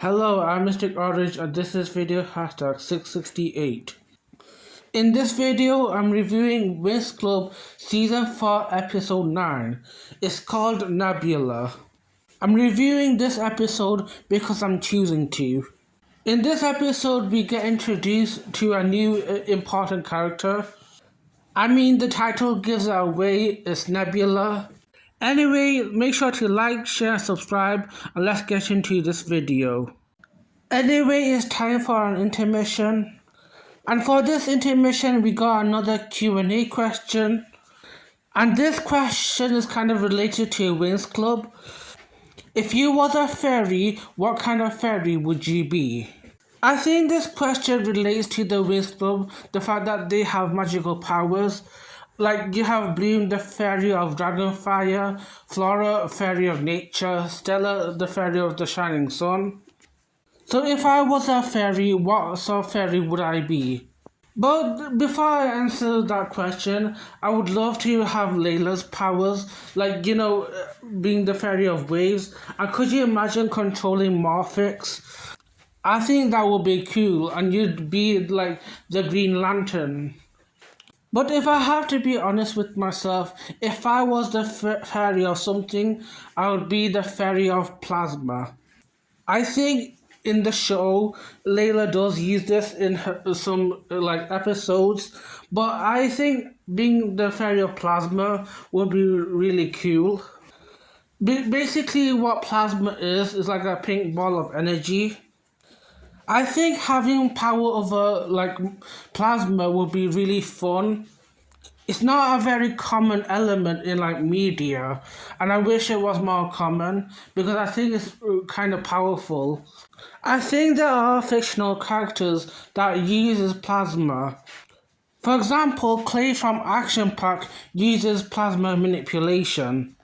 Hello, I'm Mr. Orange and this is video hashtag 668. In this video, I'm reviewing Winx Club Season 4 Episode 9. It's called Nebula. I'm reviewing this episode because I'm choosing to. In this episode, we get introduced to a new important character. The title gives it away, it's Nebula. Anyway, make sure to like, share, and subscribe, and let's get into this video. Anyway, it's time for an intermission. And for this intermission, we got another Q&A question. And this question is kind of related to Winx Club. If you was a fairy, what kind of fairy would you be? I think this question relates to the Winx Club, the fact that they have magical powers. Like you have Bloom, the fairy of Dragonfire, Flora, fairy of nature, Stella, the fairy of the shining sun. So if I was a fairy, what sort of fairy would I be? But before I answer that question, I would love to have Layla's powers, like, being the fairy of waves. And could you imagine controlling Morphix? I think that would be cool, and you'd be like the Green Lantern. But if I have to be honest with myself, if I was the fairy of something, I would be the fairy of plasma. I think in the show, Layla does use this in some episodes, but I think being the fairy of plasma would be really cool. Basically, what plasma is like a pink ball of energy. I think having power over plasma would be really fun. It's not a very common element in media, and I wish it was more common because I think it's kind of powerful. I think there are fictional characters that uses plasma. For example, Clay from Action Pack uses plasma manipulation.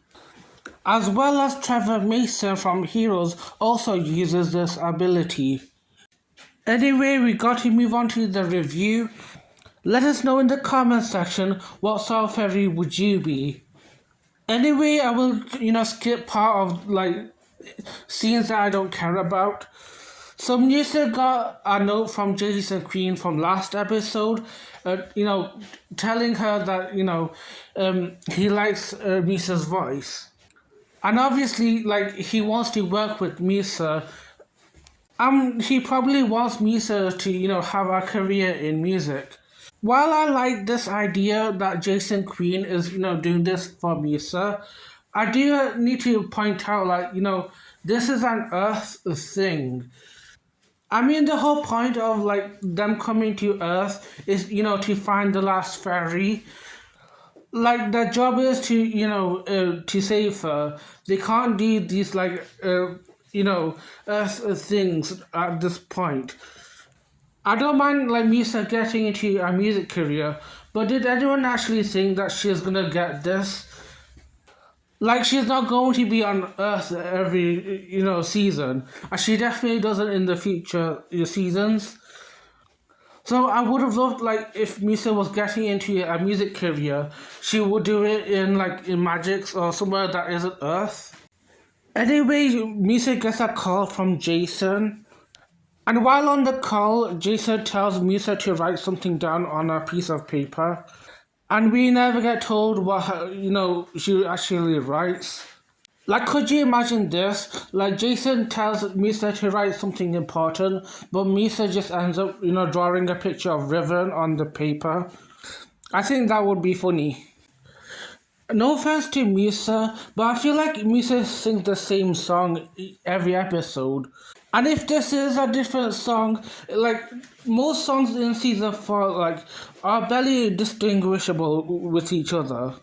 As well as Trevor Mason from Heroes also uses this ability. Anyway, we got to move on to the review. Let us know in the comment section what sort of fairy would you be. Anyway, I will, skip part of scenes that I don't care about. So Musa got a note from Jason Queen from last episode, telling her that, he likes Musa's voice. And obviously, he wants to work with Musa. He probably wants Musa to, have a career in music. While I like this idea that Jason Queen is, doing this for Musa, I do need to point out, this is an Earth thing. The whole point of, them coming to Earth is, to find the last fairy. Their job is to save her. They can't do these, Earth things at this point. I don't mind Musa getting into a music career, but did anyone actually think that she's gonna get this? She's not going to be on Earth every season, and she definitely doesn't in the future seasons. So I would have loved if Musa was getting into a music career, she would do it in Magix or somewhere that isn't Earth. Anyway, Musa gets a call from Jason. And while on the call, Jason tells Musa to write something down on a piece of paper. And we never get told what she actually writes. Could you imagine this? Jason tells Musa to write something important, but Musa just ends up, drawing a picture of Riven on the paper. I think that would be funny. No offense to Musa, but I feel like Musa sings the same song every episode. And if this is a different song, most songs in season 4, are barely distinguishable with each other.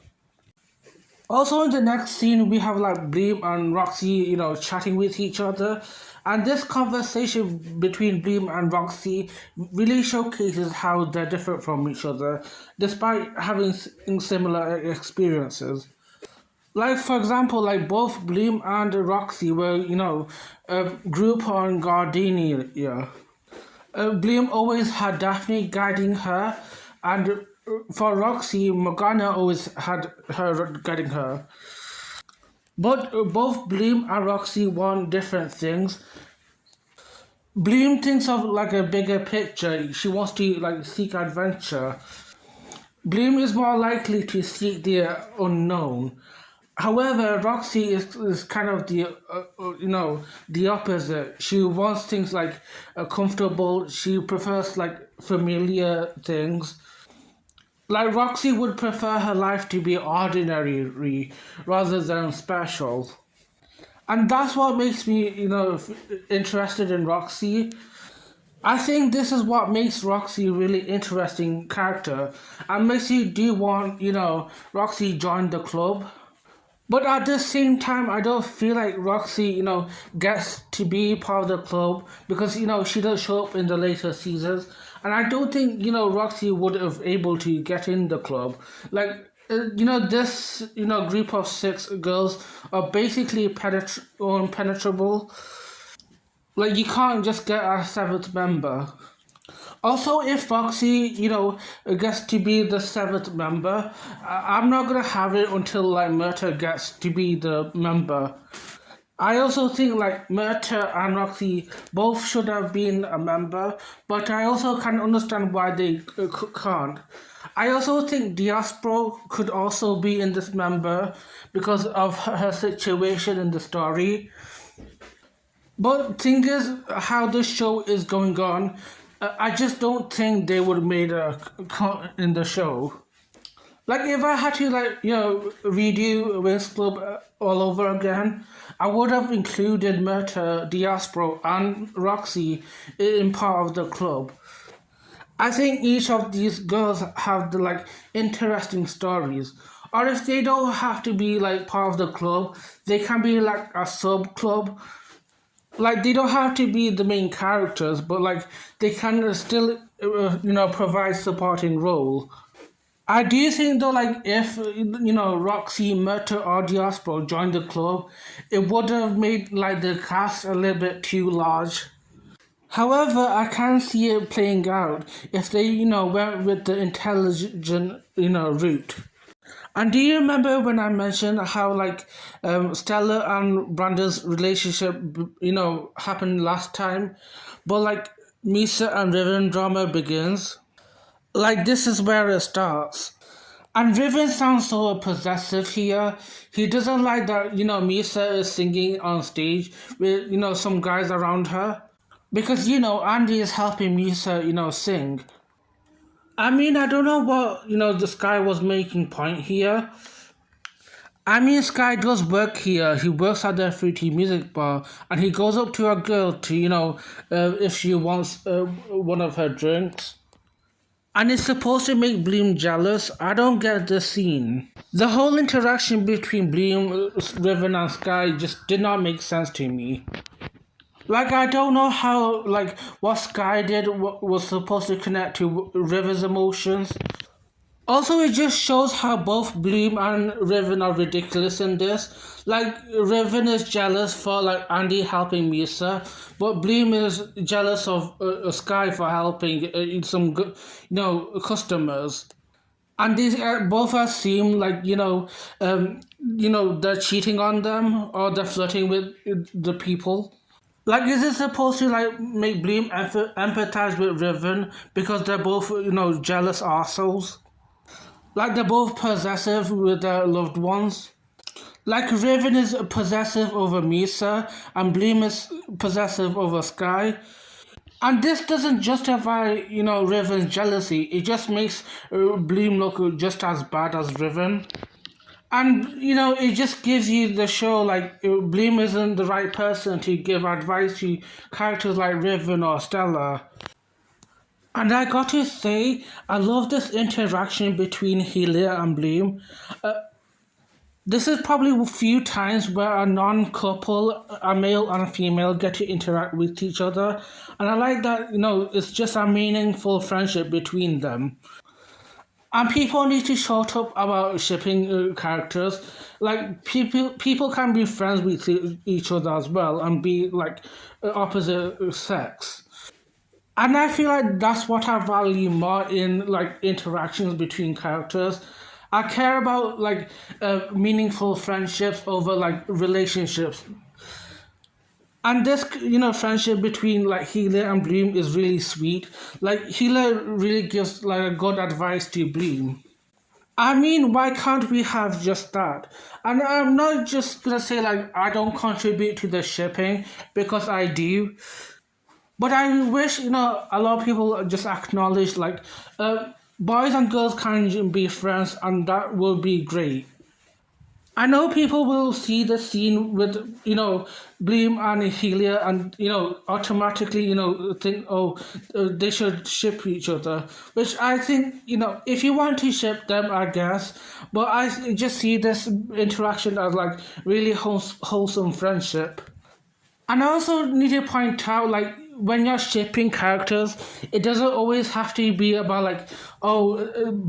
Also in the next scene, we have Bloom and Roxy, chatting with each other. And this conversation between Bloom and Roxy really showcases how they're different from each other, despite having similar experiences. For example, both Bloom and Roxy were, grew up on Gardenia. Bloom always had Daphne guiding her, and for Roxy, Morgana always had her guiding her. But both Bloom and Roxy want different things. Bloom thinks of like a bigger picture. She wants to like seek adventure. Bloom is more likely to seek the unknown. However, Roxy is kind of the opposite. She wants things like comfortable. She prefers like familiar things. Like Roxy would prefer her life to be ordinary rather than special. And that's what makes me, interested in Roxy. I think this is what makes Roxy a really interesting character and makes you do want, Roxy join the club. But at the same time, I don't feel like Roxy, gets to be part of the club because, she does show up in the later seasons. And I don't think, Roxy would have able to get in the club. Like, this, group of six girls are basically impenetrable. Like, you can't just get a seventh member. Also, if Foxy, gets to be the seventh member, I'm not gonna have it until like Murta gets to be the member. I also think like Murta and Roxy both should have been a member, but I also can understand why they can't. I also think Diaspora could also be in this member because of her situation in the story. But thing is, how the show is going on, I just don't think they would have made a in the show. Like if I had to redo Winx Club all over again, I would have included Murta, Diaspora, and Roxy in part of the club. I think each of these girls have the like interesting stories. Or if they don't have to be like part of the club, they can be like a sub club. Like they don't have to be the main characters, but like they can still provide supporting role. I do think though, like if Roxy, Murta, or Diaspora joined the club, it would have made like the cast a little bit too large. However, I can see it playing out if they went with the intelligent route. And do you remember when I mentioned how like Stella and Brandon's relationship, happened last time, but like Misa and Riven drama begins? Like this is where it starts. And Riven sounds so possessive here. He doesn't like that, Misa is singing on stage with, some guys around her. Because, Andy is helping Misa, sing. I mean, I don't know what, this guy was making point here. I mean, Sky does work here. He works at the Fruity Music Bar, and he goes up to a girl to, if she wants one of her drinks. And it's supposed to make Bloom jealous. I don't get the scene. The whole interaction between Bloom, Riven, and Sky just did not make sense to me. Like, I don't know how, like, what Sky did was supposed to connect to Riven's emotions. Also, it just shows how both Bloom and Riven are ridiculous in this. Like, Riven is jealous for, like, Andy helping Misa, but Bloom is jealous of Sky for helping some, customers. And these both seem like, they're cheating on them or they're flirting with the people. Like, is it supposed to like make Bloom empathize with Riven because they're both jealous assholes? Like they're both possessive with their loved ones. Like Riven is possessive over Misa and Bloom is possessive over Sky. And this doesn't justify, Riven's jealousy. It just makes Bloom look just as bad as Riven. And it just gives you the show like Bloom isn't the right person to give advice to characters like Riven or Stella. And I got to say, I love this interaction between Helia and Bloom. This is probably a few times where a non-couple, a male and a female, get to interact with each other. And I like that, it's just a meaningful friendship between them. And people need to shut up about shipping characters. Like people can be friends with each other as well and be like opposite sex. And I feel like that's what I value more in like interactions between characters. I care about like meaningful friendships over like relationships. And this, friendship between like Healer and Bloom is really sweet. Like Healer really gives like a good advice to Bloom. I mean, why can't we have just that? And I'm not just gonna say like I don't contribute to the shipping because I do, but I wish a lot of people just acknowledge like boys and girls can be friends, and that will be great. I know people will see the scene with Bloom and Helia, and automatically think, oh, they should ship each other, which I think if you want to ship them, I guess, but I just see this interaction as like really wholesome friendship. And I also need to point out, like, when you're shipping characters, it doesn't always have to be about, like, oh,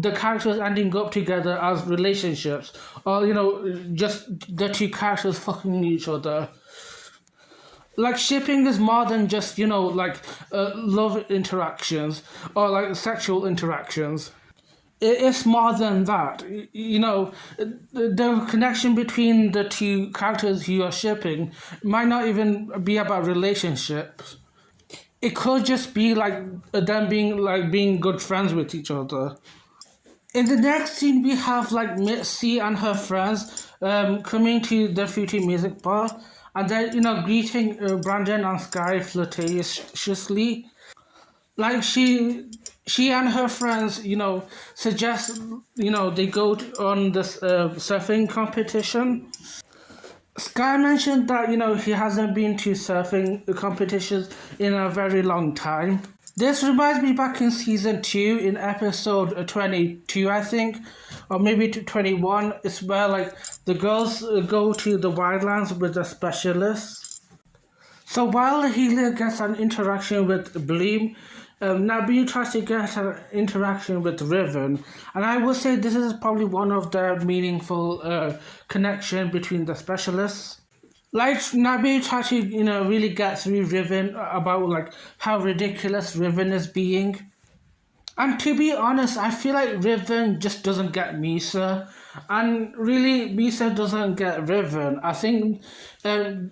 the characters ending up together as relationships, or, just the two characters fucking each other. Like, shipping is more than just, like, love interactions or, like, sexual interactions. It's more than that. The connection between the two characters you are shipping might not even be about relationships. It could just be like them being good friends with each other. In the next scene, we have like Mitzi and her friends coming to the Fruity Music Bar, and they're greeting Brandon and Sky flirtatiously. Like she and her friends suggest they go on this surfing competition. Sky mentioned that he hasn't been to surfing competitions in a very long time. This reminds me back in season 2 in episode 22, I think, or maybe to 21. It's where like the girls go to the wildlands with the specialists. So while Healer gets an interaction with Bloom, Nabil tries to get an interaction with Riven, and I would say this is probably one of the meaningful connection between the specialists. Like Nabil tries to really get through Riven about like how ridiculous Riven is being. And to be honest, I feel like Riven just doesn't get Misa. And really, Misa doesn't get Riven. I think they're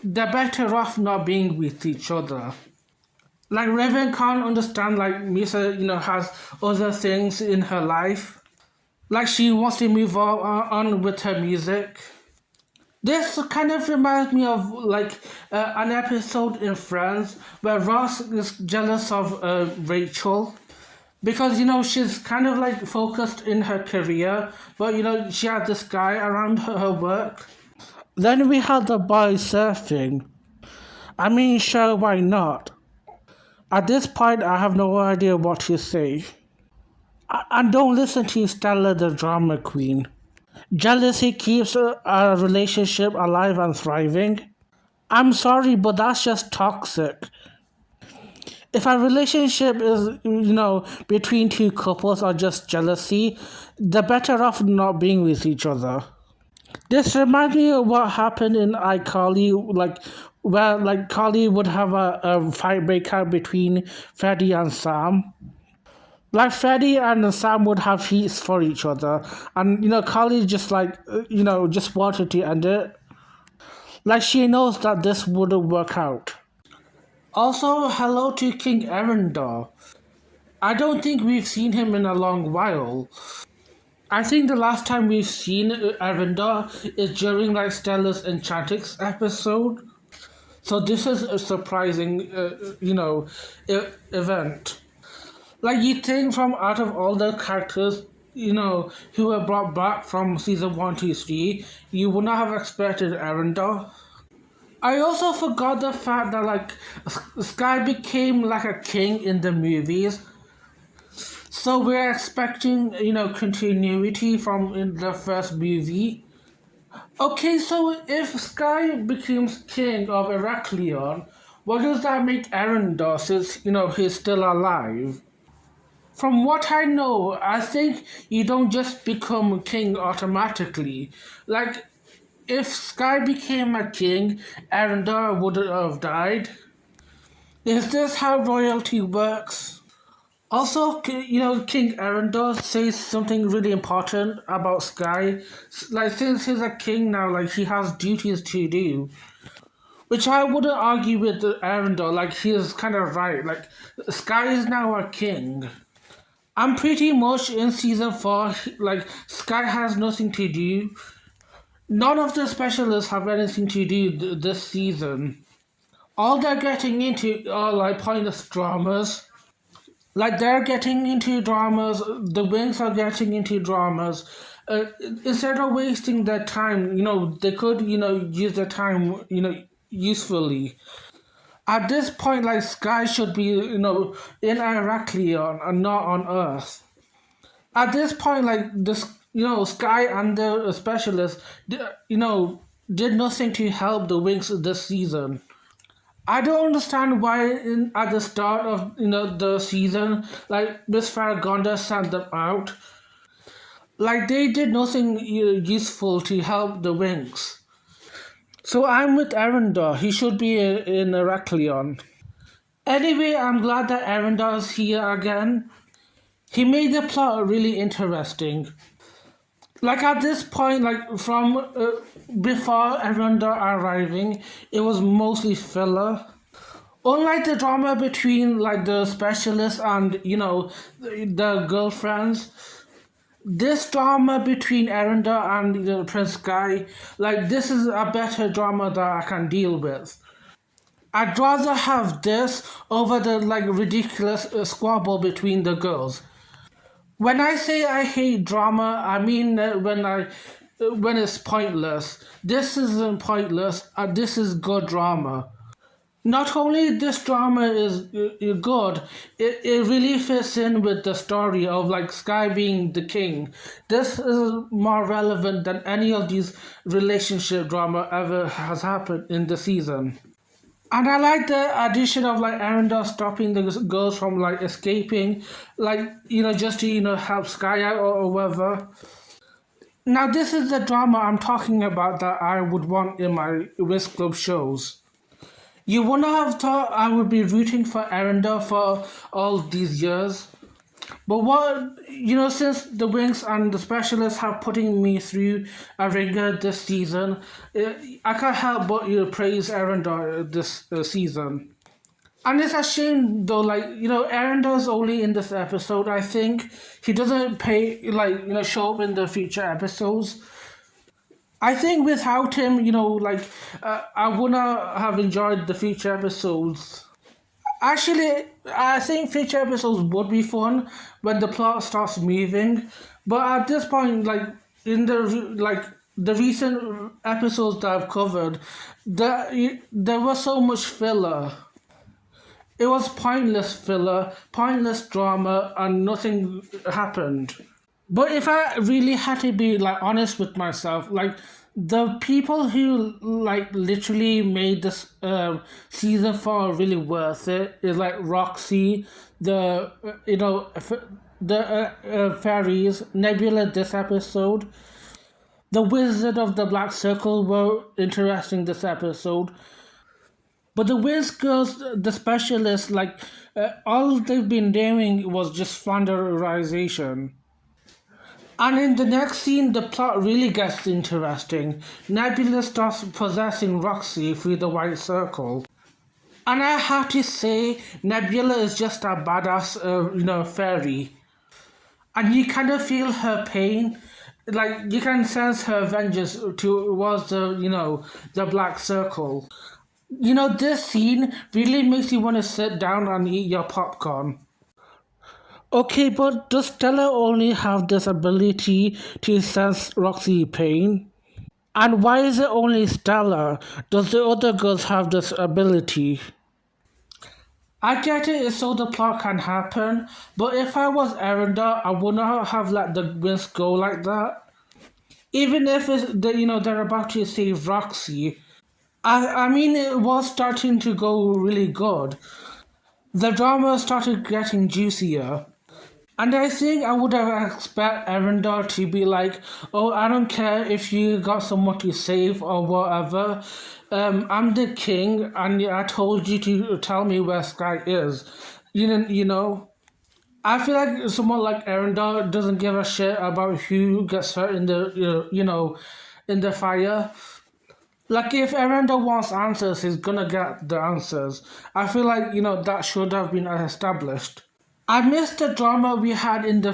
better off not being with each other. Like Riven can't understand like Misa, has other things in her life. Like she wants to move on with her music. This kind of reminds me of like an episode in Friends where Ross is jealous of Rachel because she's kind of like focused in her career, but she has this guy around her work. Then we had the boys surfing. I mean, sure, why not? At this point, I have no idea what to say. And don't listen to Stella the drama queen. Jealousy keeps a relationship alive and thriving. I'm sorry, but that's just toxic. If a relationship is, between two couples or just jealousy, they're better off not being with each other. This reminds me of what happened in iCarly, like where like Carly would have a fight breakout between Freddie and Sam. Like Freddie and Sam would have heats for each other, and Carly just like just wanted to end it. Like she knows that this wouldn't work out. Also, hello to King Erendor. I don't think we've seen him in a long while. I think the last time we've seen Erendor is during like Stella's Enchantix episode. So this is a surprising, event. Like you think from out of all the characters, who were brought back from season 1 to 3, you would not have expected Erendor. I also forgot the fact that like Sky became like a king in the movies. So we're expecting, continuity from in the first movie. Okay, so if Sky becomes king of Heraklion, what does that make Erendor since, he's still alive? From what I know, I think you don't just become king automatically. Like, if Sky became a king, Erendor would have died. Is this how royalty works? Also, King Erendor says something really important about Sky. Like, since he's a king now, like, he has duties to do. which I wouldn't argue with Erendor. Like he is kind of right. Like Sky is now a king. I'm pretty much in season four. Like Sky has nothing to do. None of the specialists have anything to do this season. All they're getting into are like pointless dramas. Like they're getting into dramas. The Winx are getting into dramas. Instead of wasting their time, they could, use their time, usefully. At this point, like Sky should be, in Heraklion and not on Earth. At this point, like this, Sky and the specialists, did nothing to help the Winx this season. I don't understand why at the start of the season, like Miss Faragonda sent them out. Like they did nothing useful to help the Winx. So I'm with Erendor. He should be in Heraklion. Anyway, I'm glad that Erendor is here again. He made the plot really interesting. Like at this point, like from before Erendor arriving, it was mostly filler. Unlike the drama between like the specialists and the girlfriends, this drama between Erendor and Prince Guy, like this is a better drama that I can deal with. I'd rather have this over the like ridiculous squabble between the girls. When I say I hate drama, I mean when it's pointless. This isn't pointless. This is good drama. Not only this drama is good, it really fits in with the story of like Sky being the king. This is more relevant than any of these relationship drama ever has happened in the season. And I like the addition of like Erendor stopping the girls from like escaping, like just to help Sky out or whatever. Now this is the drama I'm talking about that I would want in my Winx Club shows. You wouldn't have thought I would be rooting for Erendor for all these years. But since the Winx and the specialists have putting me through a ringer this season, I can't help but praise Erendor this season. And it's a shame though, like, Erendor's only in this episode, I think. He doesn't show up in the future episodes. I think without him, I wouldn't have enjoyed the future episodes. Actually, I think future episodes would be fun when the plot starts moving. But at this point, like in the recent episodes that I've covered, there was so much filler. It was pointless filler, pointless drama, and nothing happened. But if I really had to be like honest with myself, like the people who like literally made this season four really worth it is like Roxy, the fairies, Nebula this episode. The Wizard of the Black Circle were interesting this episode. But the Wiz girls, the specialists, like all they've been doing was just flanderization. And in the next scene, the plot really gets interesting. Nebula starts possessing Roxy through the white circle. And I have to say, Nebula is just a badass, fairy. And you kind of feel her pain. Like, you can sense her vengeance towards the black circle. This scene really makes you want to sit down and eat your popcorn. Okay, but does Stella only have this ability to sense Roxy pain? And why is it only Stella? Does the other girls have this ability? I get it, it's so the plot can happen, but if I was Erendor, I would not have let the Winx go like that. Even if they're about to save Roxy. I mean, it was starting to go really good. The drama started getting juicier. And I think I would have expected Erendor to be like, oh, I don't care if you got someone to save or whatever. I'm the king, and I told you to tell me where Sky is. You know. I feel like someone like Erendor doesn't give a shit about who gets hurt in the in the fire. Like if Erendor wants answers, he's gonna get the answers. I feel like that should have been established. I missed the drama we had in the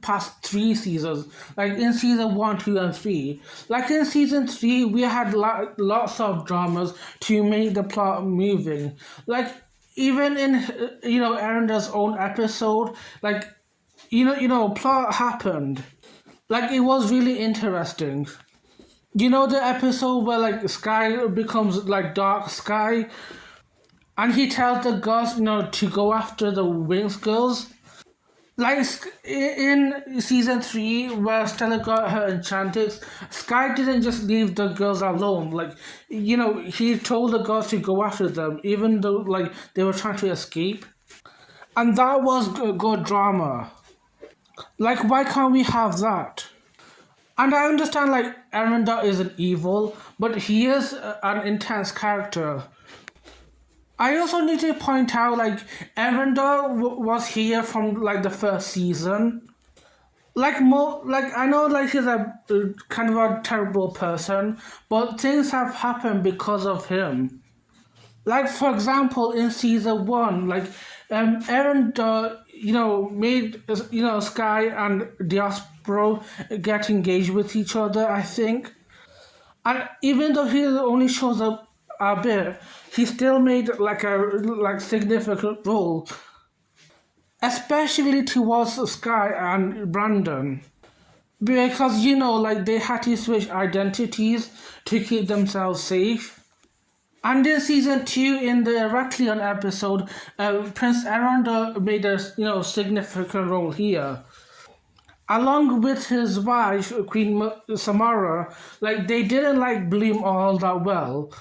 past 3 seasons, like in season 1, 2, and 3. Like in season 3, we had lots of dramas to make the plot moving. Like even in Erendor's own episode, like plot happened. Like it was really interesting. You know the episode where like Sky becomes like dark sky, and he tells the girls to go after the Winx girls. Like in season 3, where Stella got her enchantix, Sky didn't just leave the girls alone. Like, he told the girls to go after them, even though like they were trying to escape, and that was good drama. Like, why can't we have that? And I understand like Erendor isn't evil, but he is an intense character. I also need to point out like Erendor was here from like the first season. Like more like I know like he's a kind of a terrible person, but things have happened because of him. Like for example, in season 1, like Erendor, made Sky and Diaspro get engaged with each other. I think, and even though he only shows up a bit, he still made like a significant role, especially towards Sky and Brandon. Because like they had to switch identities to keep themselves safe. And in season 2, in the Heraklion episode, Prince Erendor made a significant role here. Along with his wife, Queen Samara, like they didn't like Bloom all that well.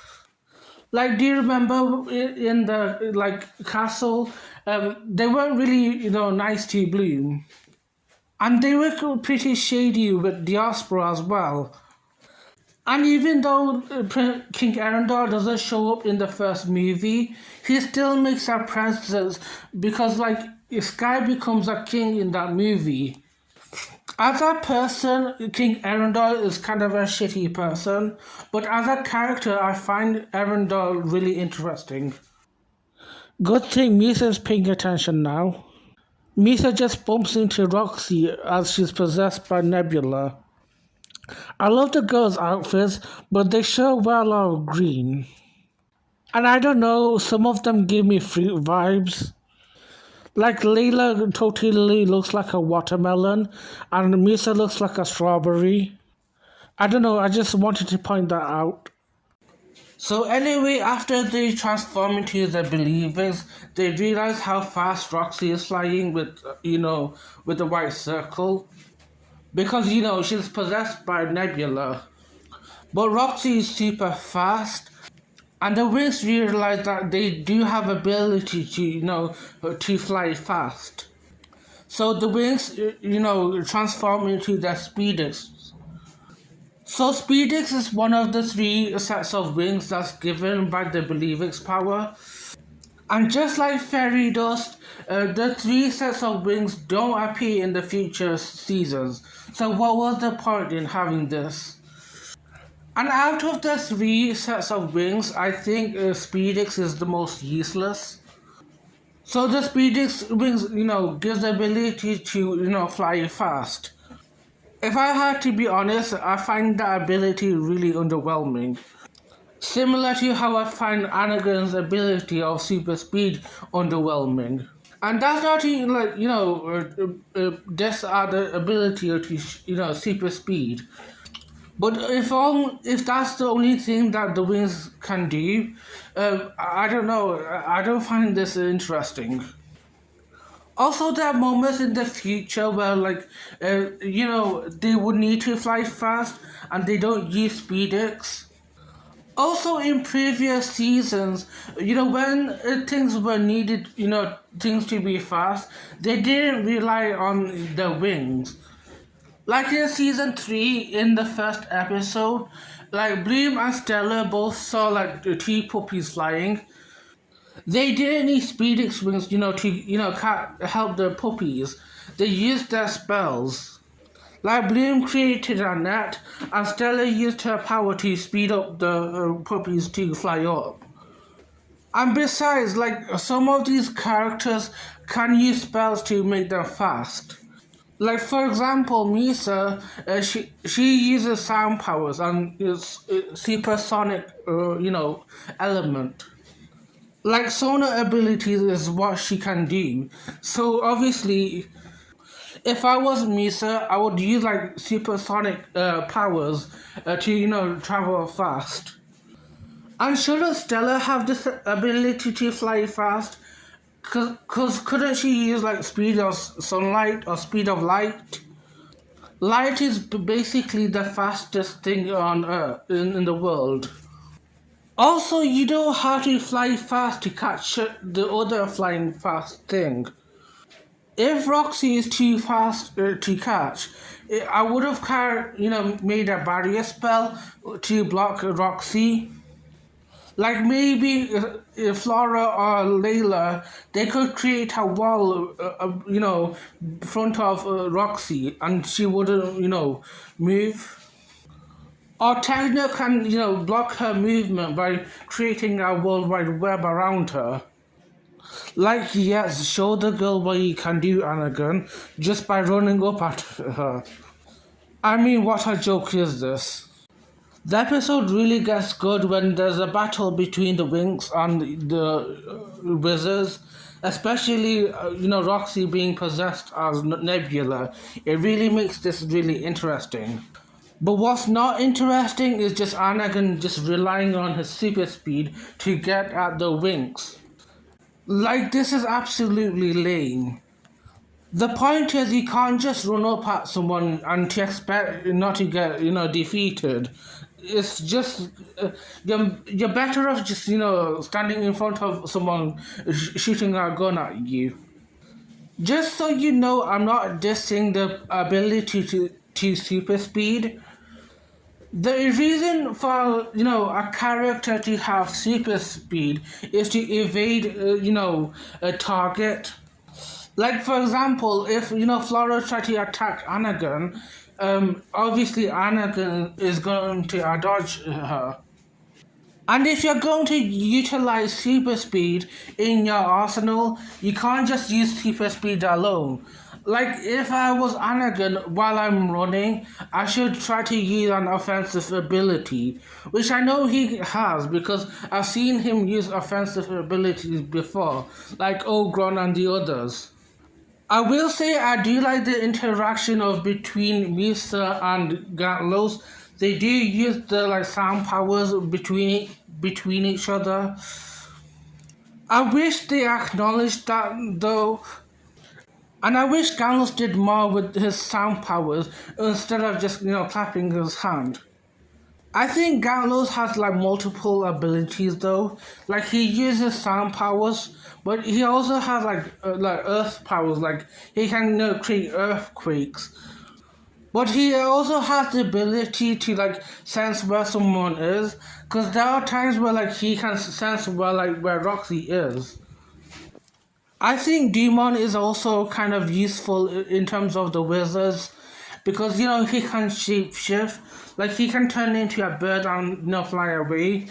Like, do you remember in the like castle? They weren't really nice to Bloom, and they were pretty shady with Diaspora as well. And even though King Erendor doesn't show up in the first movie, he still makes a presence because like Sky becomes a king in that movie. As a person, King Erendor is kind of a shitty person, but as a character, I find Erendor really interesting. Good thing Misa's paying attention now. Misa just bumps into Roxy as she's possessed by Nebula. I love the girls' outfits, but they sure wear a lot of green. And I don't know, some of them give me fruit vibes. Like Layla totally looks like a watermelon, and Misa looks like a strawberry. I don't know, I just wanted to point that out. So anyway, after they transform into the Believers, they realize how fast Roxy is flying with the white circle. Because, she's possessed by Nebula. But Roxy is super fast, and the Winx realize that they do have ability to, to fly fast. So the Winx, transform into their Speedix. So Speedix is one of the 3 sets of wings that's given by the Believix power. And just like Fairy Dust, the 3 sets of wings don't appear in the future seasons. So what was the point in having this? And out of the 3 sets of wings, I think Speedix is the most useless. So the Speedix wings, gives the ability to, fly fast. If I had to be honest, I find that ability really underwhelming. Similar to how I find Anagon's ability of super speed underwhelming. And that's not even like, this other ability to, super speed. But if that's the only thing that the wings can do, I don't know. I don't find this interesting. Also, there are moments in the future where, like, they would need to fly fast and they don't use speedix. Also, in previous seasons, when things were needed, things to be fast, they didn't rely on the wings. Like in season 3, in the first episode, like Bloom and Stella both saw like the 2 puppies flying. They didn't need Speedix wings, to help the puppies. They used their spells. Like Bloom created a net, and Stella used her power to speed up the puppies to fly up. And besides, like some of these characters can use spells to make them fast. Like for example, Misa, she uses sound powers and is supersonic, element. Like sonar abilities is what she can do. So obviously, if I was Misa, I would use like supersonic powers to travel fast. And shouldn't Stella have this ability to fly fast? Cause couldn't she use like speed of sunlight or speed of light? Light is basically the fastest thing on Earth in the world. Also, you don't have to fly fast to catch the other flying fast thing. If Roxy is too fast to catch, I would have made a barrier spell to block Roxy. Like maybe if Flora or Layla, they could create a wall, front of Roxy, and she wouldn't, move. Or Techno can, block her movement by creating a worldwide web around her. Like, yes, show the girl what you can do, Anakin, just by running up at her. I mean, what a joke is this? The episode really gets good when there's a battle between the Winx and the Wizards, especially, Roxy being possessed as Nebula. It really makes this really interesting. But what's not interesting is just Anakin just relying on his super speed to get at the Winx. Like, this is absolutely lame. The point is, you can't just run up at someone and to expect not to get, defeated. It's just, you're better off just, standing in front of someone shooting a gun at you. Just so you know, I'm not dissing the ability to super speed. The reason for a character to have super speed is to evade a target. Like for example, if Flora try to attack Anakin, obviously Anakin is going to dodge her. And if you're going to utilize super speed in your arsenal, you can't just use super speed alone. Like if I was Anakin while I'm running, I should try to use an offensive ability, which I know he has because I've seen him use offensive abilities before, like Ogron and the others. I will say I do like the interaction of between Misa and Gatlos. They do use the sound powers between each other. I wish they acknowledged that though. And I wish Gatlos did more with his sound powers instead of just clapping his hand. I think Gatlos has multiple abilities though. Like he uses sound powers, but he also has earth powers. Like he can create earthquakes. But he also has the ability to sense where someone is, because there are times where he can sense where Roxy is. I think Demon is also kind of useful in terms of the wizards, because he can shapeshift, like he can turn into a bird and fly away.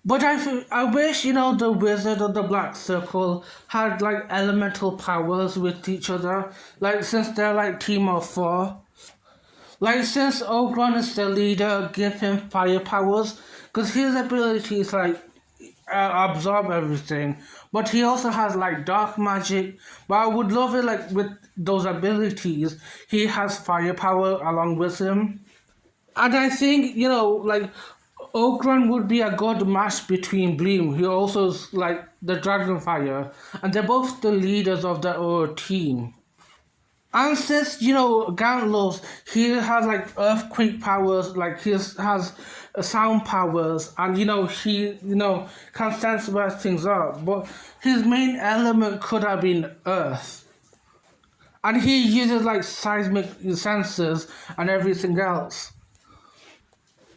But I wish the wizard of the Black Circle had elemental powers with each other, since they're team of four. Since Ogron is the leader, give him fire powers, because his ability is absorb everything. But he also has dark magic. But I would love it with those abilities, he has firepower along with him. And I think, Ogron would be a good match between Bloom, who also is the Dragonfire, and they're both the leaders of the team. And since, Gantlos, he has earthquake powers, he has sound powers, and he, can sense where things are. But his main element could have been earth. And he uses seismic sensors and everything else.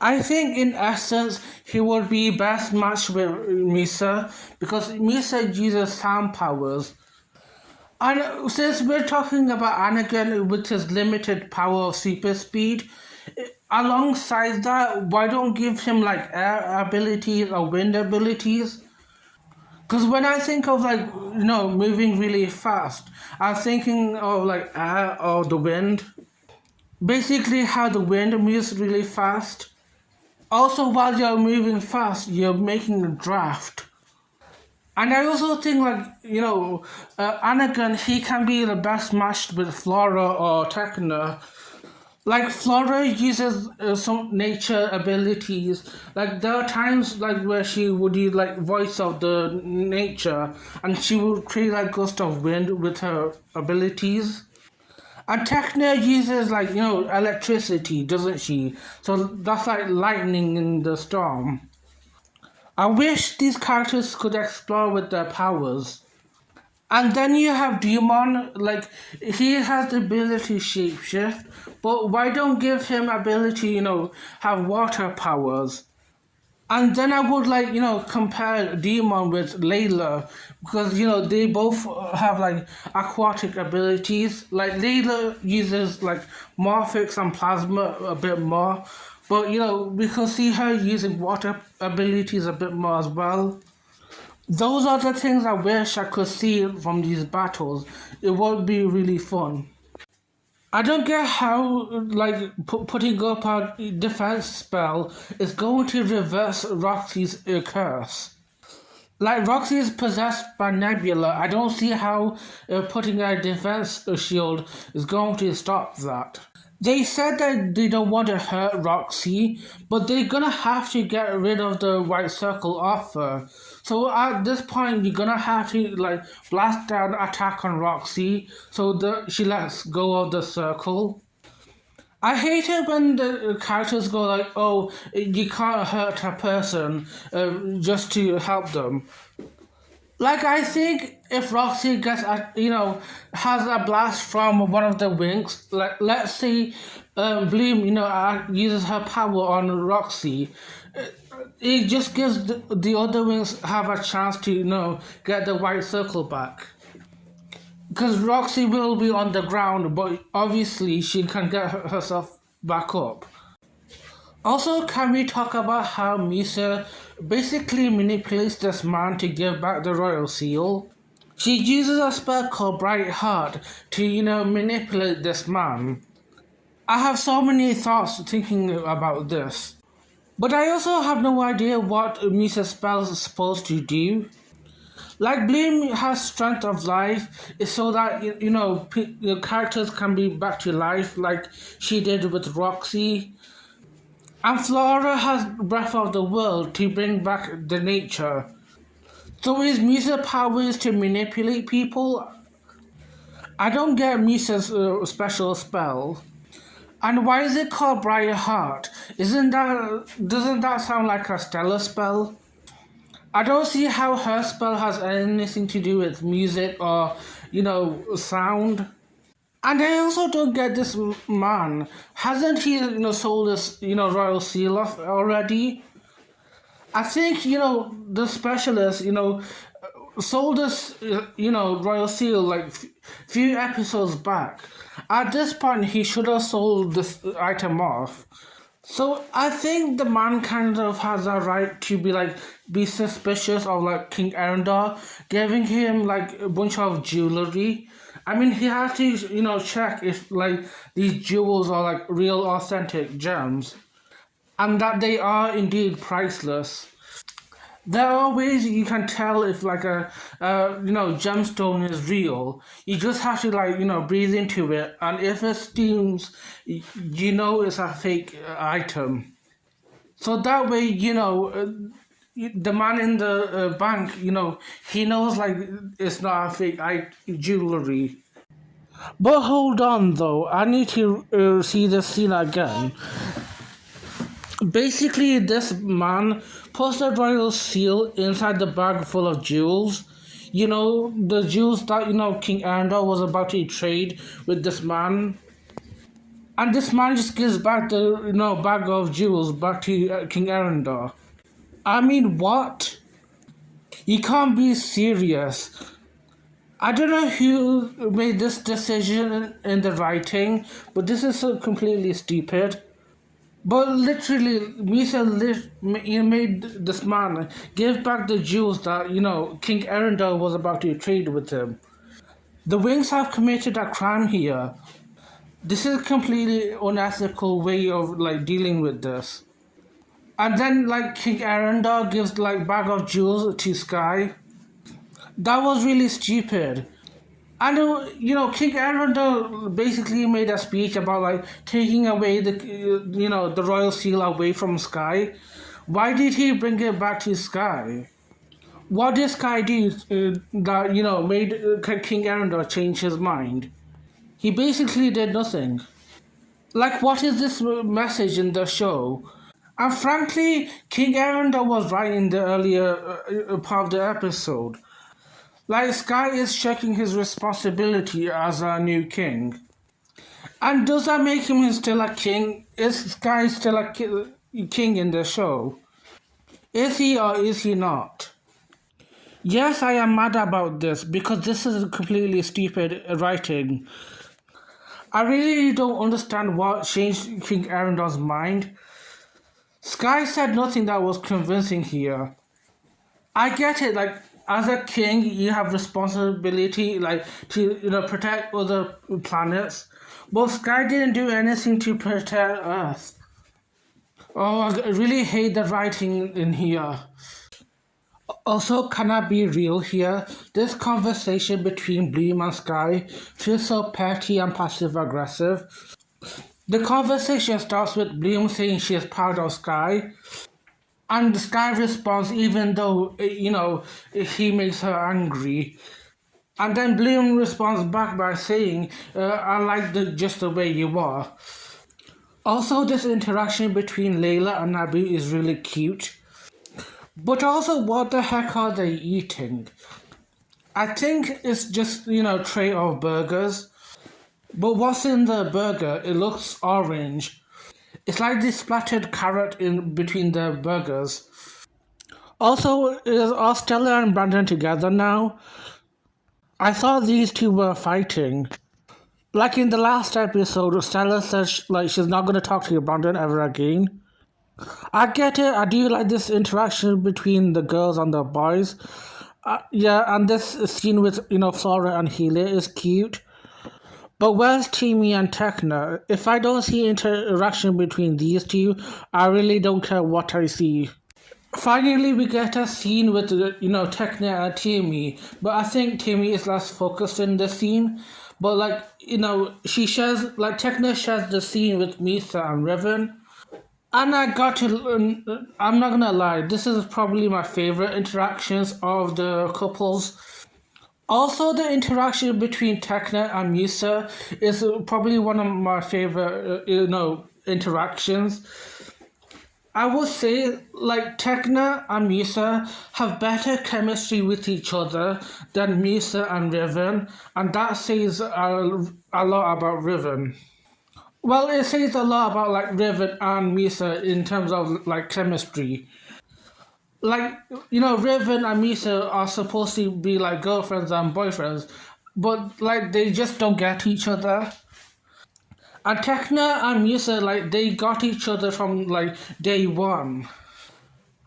I think in essence he would be best matched with Misa, because Misa uses sound powers. And since we're talking about Anakin with his limited power of super speed, alongside that, why don't give him like air abilities or wind abilities? Because when I think of like moving really fast, I'm thinking of like air or the wind. Basically, how the wind moves really fast. Also, while you're moving fast, you're making a draft. And I also think like Anakin, he can be the best matched with Flora or Techna. Like Flora uses some nature abilities. Like there are times like where she would use like voice of the nature, and she would create like gust of wind with her abilities. And Techna uses like electricity, doesn't she? So that's like lightning in the storm. I wish these characters could explore with their powers. And then you have Demon, like he has the ability shapeshift, but why don't give him ability, have water powers? And then I would like, compare Demon with Layla because, they both have like aquatic abilities. Like Layla uses like Morphix and Plasma a bit more, but, we can see her using water abilities a bit more as well. Those are the things I wish I could see from these battles. It would be really fun. I don't get how like putting up a defense spell is going to reverse Roxy's curse. Like Roxy is possessed by Nebula. I don't see how putting a defense shield is going to stop that. They said that they don't want to hurt Roxy, but they're gonna have to get rid of the white circle off her. So at this point, you're gonna have to like blast down attack on Roxy so that she lets go of the circle. I hate it when the characters go like, "Oh, you can't hurt a person just to help them." Like I think if Roxy gets has a blast from one of the Winx, like let's say Bloom uses her power on Roxy, it just gives the other Winx have a chance to get the white circle back. Because Roxy will be on the ground, but obviously she can get herself back up. Also, can we talk about how Misa basically manipulates this man to give back the royal seal? She uses a spell called Bright Heart to, manipulate this man. I have so many thoughts thinking about this. But I also have no idea what Misa's spell is supposed to do. Like Bloom has strength of life, is so that characters can be back to life, like she did with Roxy. And Flora has breath of the world to bring back the nature. So is Misa's powers to manipulate people? I don't get Misa's special spell. And why is it called Bright Heart? Doesn't that sound like a stellar spell? I don't see how her spell has anything to do with music or, sound. And I also don't get this man. Hasn't he, sold his, royal seal off already? I think, the specialist, sold us, royal seal like few episodes back. At this point, he should have sold this item off. So I think the man kind of has a right to be suspicious of like King Erendor, giving him like a bunch of jewelry. I mean, he has to check if like these jewels are like real authentic gems, and that they are indeed priceless. There are ways you can tell if like a gemstone is real. You just have to breathe into it, and if it steams, it's a fake item. So that way the man in the bank he knows like it's not a fake jewelry. But hold on though, I need to see this scene again. Basically, this man puts the royal seal inside the bag full of jewels. The jewels that, King Erendor was about to trade with this man. And this man just gives back the, bag of jewels back to King Erendor. I mean, what? You can't be serious. I don't know who made this decision in the writing, but this is so completely stupid. But literally, Misa made this man give back the jewels that, King Erendor was about to trade with him. The Winx have committed a crime here. This is a completely unethical way of dealing with this. And then King Erendor gives bag of jewels to Sky. That was really stupid. And King Erendor basically made a speech about taking away the royal seal away from Sky. Why did he bring it back to Sky? What did Sky do that made King Erendor change his mind? He basically did nothing. What is this message in the show? And frankly, King Erendor was right in the earlier part of the episode. Sky is checking his responsibility as a new king. And does that make him still a king? Is Sky still a king in the show? Is he or is he not? Yes, I am mad about this because this is completely stupid writing. I really don't understand what changed King Erendor's mind. Sky said nothing that was convincing here. I get it, as a king, you have responsibility, to protect other planets. But Sky didn't do anything to protect Earth. Oh, I really hate the writing in here. Also, can I be real here? This conversation between Bloom and Sky feels so petty and passive aggressive. The conversation starts with Bloom saying she is proud of Sky. And Sky responds even though, he makes her angry. And then Bloom responds back by saying, I like just the way you are. Also, this interaction between Layla and Nabu is really cute. But also, what the heck are they eating? I think it's just, tray of burgers. But what's in the burger? It looks orange. It's like they splattered carrot in between the burgers. Also, are Stella and Brandon together now? I thought these two were fighting. Like in the last episode, Stella said she's not going to talk to Brandon ever again. I get it. I do like this interaction between the girls and the boys. Yeah, and this scene with Flora and Healy is cute. But where's Timmy and Tekna? If I don't see interaction between these two, I really don't care what I see. Finally, we get a scene with Tekna and Timmy, but I think Timmy is less focused in the scene. But she shares Tekna shares the scene with Misa and Riven. And I'm not gonna lie, this is probably my favorite interactions of the couples. Also, the interaction between Tekna and Misa is probably one of my favorite, interactions. I would say, Tekna and Misa have better chemistry with each other than Misa and Riven, and that says a lot about Riven. Well, it says a lot about Riven and Misa in terms of chemistry. Riven and Misa are supposed to be girlfriends and boyfriends, but they just don't get each other. And Tekna and Misa they got each other from day one.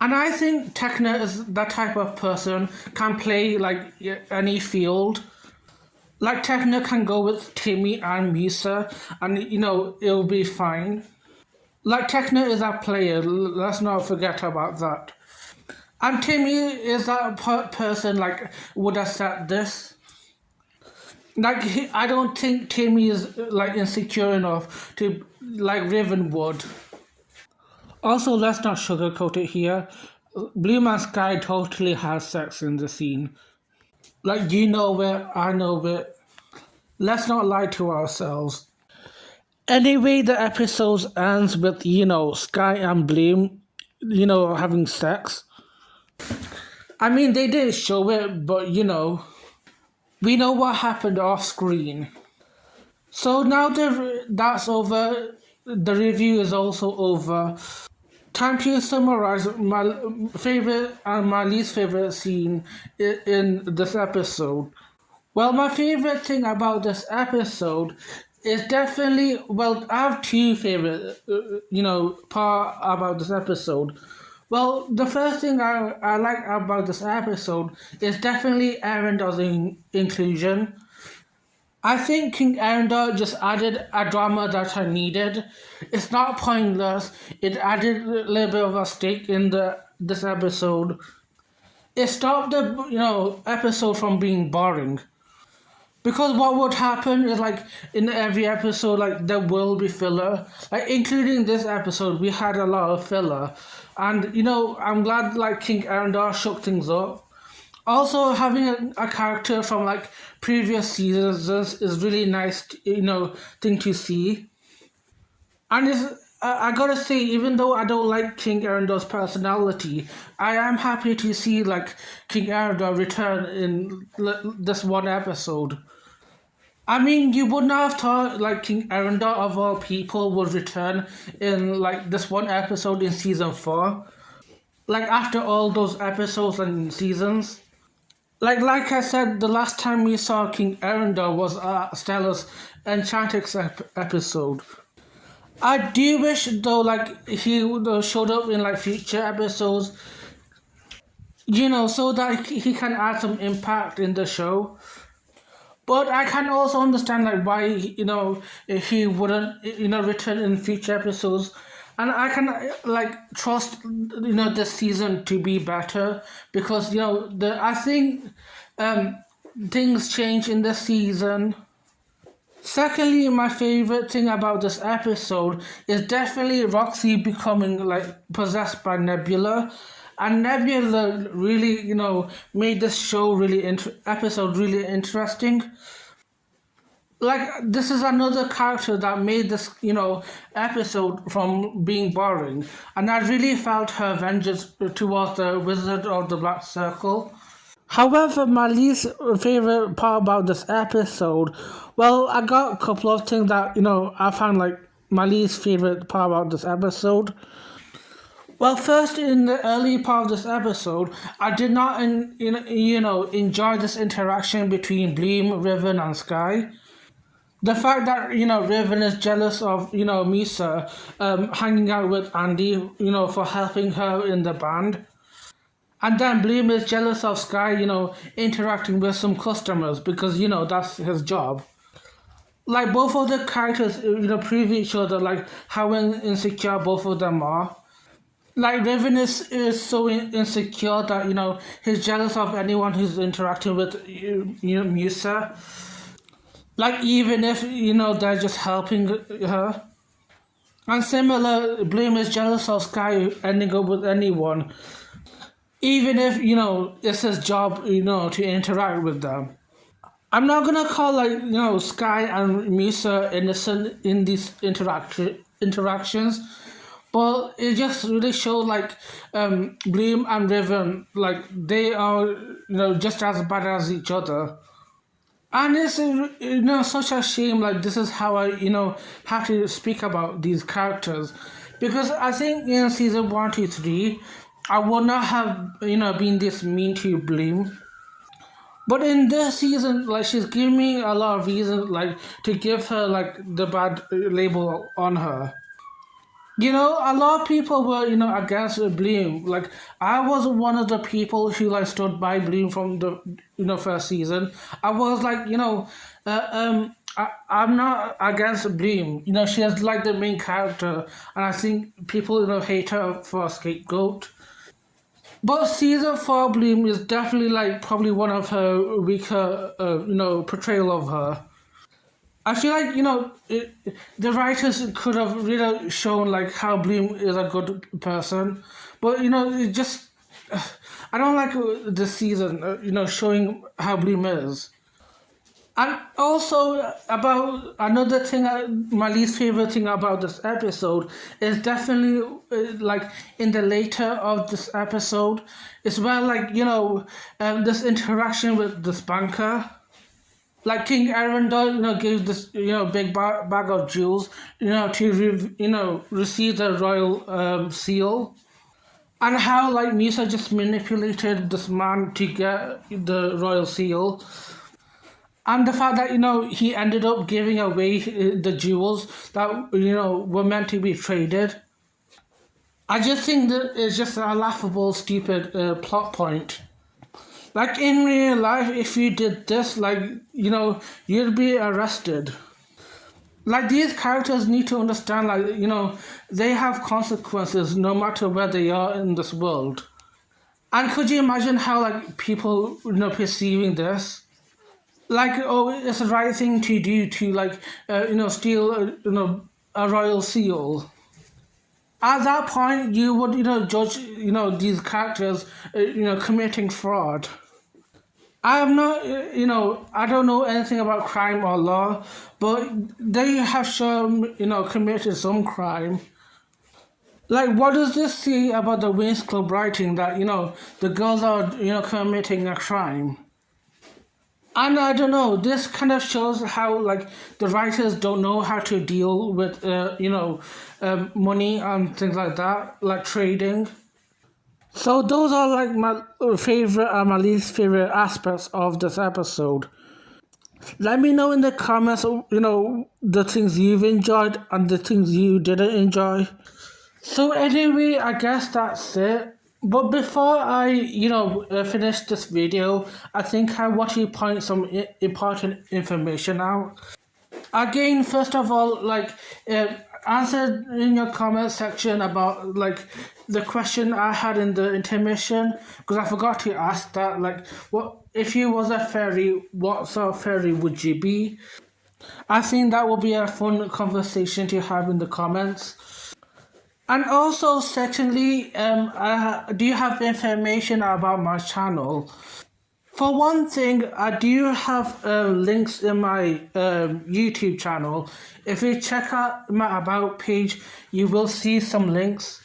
And I think Tekna is that type of person, can play any field. Tekna can go with Timmy and Misa, and it'll be fine. Tekna is a player, let's not forget about that. And Timmy is that person would accept this. I don't think Timmy is insecure enough to Riven would. Also, let's not sugarcoat it here. Bloom and Sky totally has sex in the scene. You know it, I know it. Let's not lie to ourselves. Anyway, the episode ends with, Sky and Bloom, having sex. I mean, they didn't show it, but we know what happened off screen. So now that's over, the review is also over. Time to summarize my favorite and my least favorite scene in this episode. Well, my favorite thing about this episode is definitely, well, I have two favorite, part about this episode. Well, the first thing I like about this episode is definitely Erendor's inclusion. I think King Erendor just added a drama that I needed. It's not pointless. It added a little bit of a stake in the this episode. It stopped the episode from being boring. Because what would happen is like in every episode, like there will be filler. Like including this episode, we had a lot of filler, and I'm glad like King Erendor shook things up. Also, having a character from like previous seasons is really nice, thing to see. And I gotta say, even though I don't like King Erendor's personality, I am happy to see like King Erendor return in this one episode. I mean, you would not have thought like King Erendor of all people would return in like this one episode in season 4. Like after all those episodes and seasons. Like I said, the last time we saw King Erendor was Stella's Enchantrix episode. I do wish though, like he would showed up in like future episodes, so that he can add some impact in the show. But I can also understand like why he wouldn't return in future episodes, and I can like trust this season to be better because the I think um things change in this season. Secondly, my favorite thing about this episode is definitely Roxy becoming like possessed by Nebula. And Nebula really, made this show episode really interesting. Like this is another character that made this, episode from being boring, and I really felt her vengeance towards the Wizard of the Black Circle. However, my least favorite part about this episode, well, I got a couple of things that I found like my least favorite part about this episode. Well, first, in the early part of this episode, I did not, enjoy this interaction between Bloom, Riven, and Sky. The fact that Riven is jealous of Misa hanging out with Andy, for helping her in the band. And then Bloom is jealous of Sky, interacting with some customers because, that's his job. Like, both of the characters, prove each other, like, how insecure both of them are. Like, Raven is so insecure that, he's jealous of anyone who's interacting with, Musa. Like, even if, they're just helping her. And similar, Bloom is jealous of Sky ending up with anyone even if it's his job to interact with them. I'm not gonna call like Sky and Misa innocent in these interactions, but it just really shows like Bloom and Riven like they are just as bad as each other. And it's such a shame. Like this is how I have to speak about these characters, because I think in season 1, 2, 3, I would not have been this mean to Bloom. But in this season, like she's giving me a lot of reasons, like to give her like the bad label on her. A lot of people were, against Bloom. Like, I was one of the people who, like, stood by Bloom from the, first season. I was like, I'm not against Bloom. She is, like, the main character. And I think people, hate her for a scapegoat. But season 4 Bloom is definitely, like, probably one of her weaker, portrayal of her. I feel like the writers could have really shown like how Bloom is a good person, but it just I don't like this season. Showing how Bloom is, and also about another thing. My least favorite thing about this episode is definitely like in the later of this episode, is where like this interaction with this banker. Like King Erendor, gave this, big bag of jewels, to, receive the royal seal. And how, like, Misa just manipulated this man to get the royal seal. And the fact that he ended up giving away the jewels that were meant to be traded. I just think that it's just a laughable, stupid plot point. Like in real life, if you did this, like you'd be arrested. Like these characters need to understand, like they have consequences no matter where they are in this world. And could you imagine how like people perceiving this? Like, oh, it's the right thing to do to like steal a royal seal. At that point, you would judge these characters committing fraud. I am not I don't know anything about crime or law, but they have shown committed some crime. Like, what does this say about the Winx Club writing that the girls are committing a crime? And I don't know. This kind of shows how like the writers don't know how to deal with money and things like that, like trading. So those are like my favorite and my least favorite aspects of this episode. Let me know in the comments, the things you've enjoyed and the things you didn't enjoy. So anyway, I guess that's it. But before I, finish this video, I think I want to point some important information out. Again, first of all, like, answer in your comment section about, like, the question I had in the intermission, because I forgot to ask that, like, what if you was a fairy, what sort of fairy would you be? I think that will be a fun conversation to have in the comments. And also, secondly, do you have information about my channel? For one thing, I do have links in my YouTube channel. If you check out my About page, you will see some links.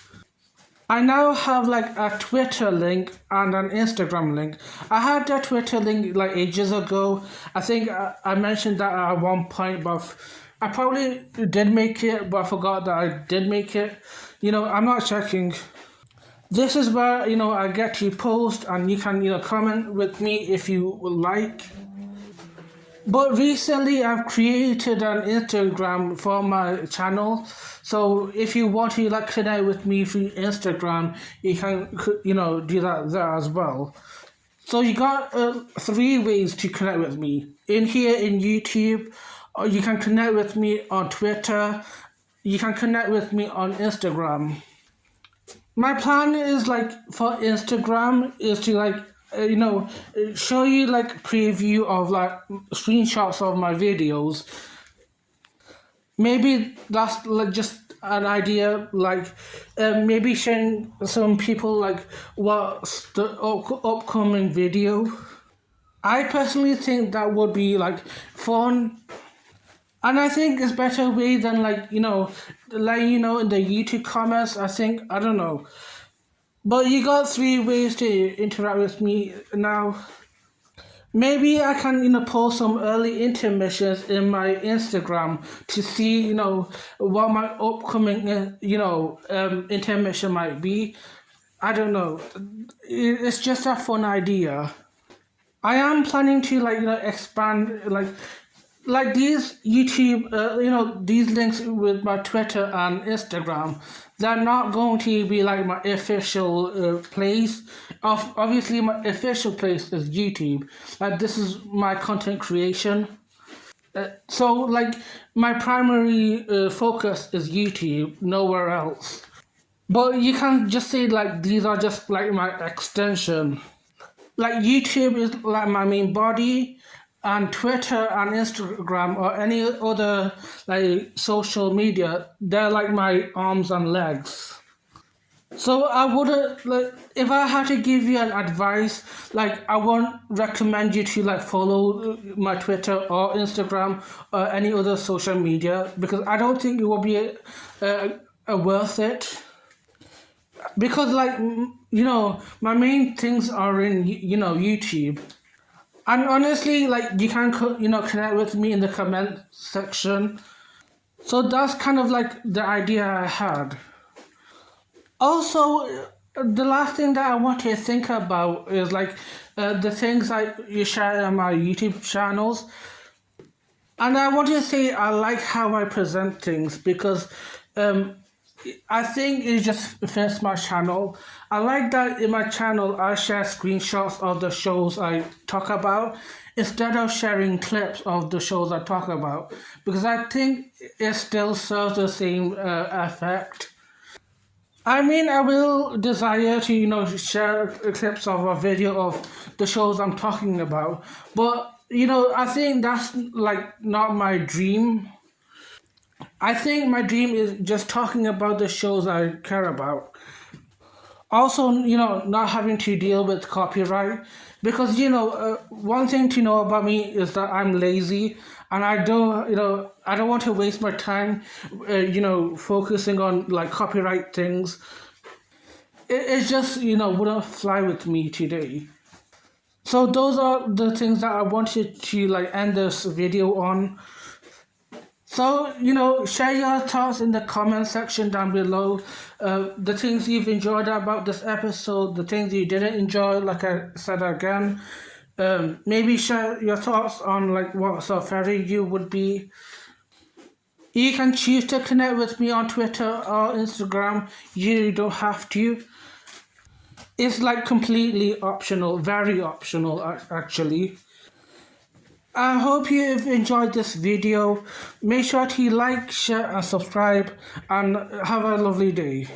I now have like a Twitter link and an Instagram link. I had a Twitter link like ages ago. I think I mentioned that at one point, but I probably did make it, but I forgot that I did make it. I'm not checking. This is where, I get to post and you can, comment with me if you would like. But recently I've created an Instagram for my channel. So if you want to like connect with me through Instagram, you can, do that there as well. So you got 3 ways to connect with me. In here in YouTube, or you can connect with me on Twitter. You can connect with me on Instagram. My plan is like for Instagram is to like show you like preview of like screenshots of my videos. Maybe that's like just an idea, like maybe showing some people like what's the upcoming video. I personally think that would be like fun. And I think it's better way than like, letting in the YouTube comments. I don't know. But you got 3 ways to interact with me now. Maybe I can, post some early intermissions in my Instagram to see, what my upcoming, intermission might be. I don't know. It's just a fun idea. I am planning to expand like these YouTube, these links with my Twitter and Instagram, they're not going to be like my official place. Obviously, my official place is YouTube. Like, this is my content creation. So, like, my primary focus is YouTube, nowhere else. But you can just say, like, these are just, like, my extension. Like, YouTube is, like, my main body, and Twitter and Instagram or any other like social media, they're like my arms and legs. So I wouldn't like if I had to give you an advice, like I won't recommend you to like follow my Twitter or Instagram or any other social media because I don't think it will be worth it. Because like my main things are in YouTube. And honestly, like you can connect with me in the comment section. So that's kind of like the idea I had. Also, The last thing that I want to think about is like the things I you share on my YouTube channels. And I want to say I like how I present things because um, I think it just fits my channel. I like that in my channel I share screenshots of the shows I talk about instead of sharing clips of the shows I talk about because I think it still serves the same effect. I mean, I will desire to, share clips of a video of the shows I'm talking about, but I think that's like not my dream. I think my dream is just talking about the shows I care about. Also, not having to deal with copyright because one thing to know about me is that I'm lazy and I don't want to waste my time, focusing on like copyright things. It just wouldn't fly with me today. So those are the things that I wanted to like end this video on. So share your thoughts in the comment section down below. The things you've enjoyed about this episode, the things you didn't enjoy, like I said again. Maybe share your thoughts on like what sort of fairy you would be. You can choose to connect with me on Twitter or Instagram. You don't have to. It's like completely optional, very optional actually. I hope you've enjoyed this video. Make sure to like, share and subscribe and have a lovely day.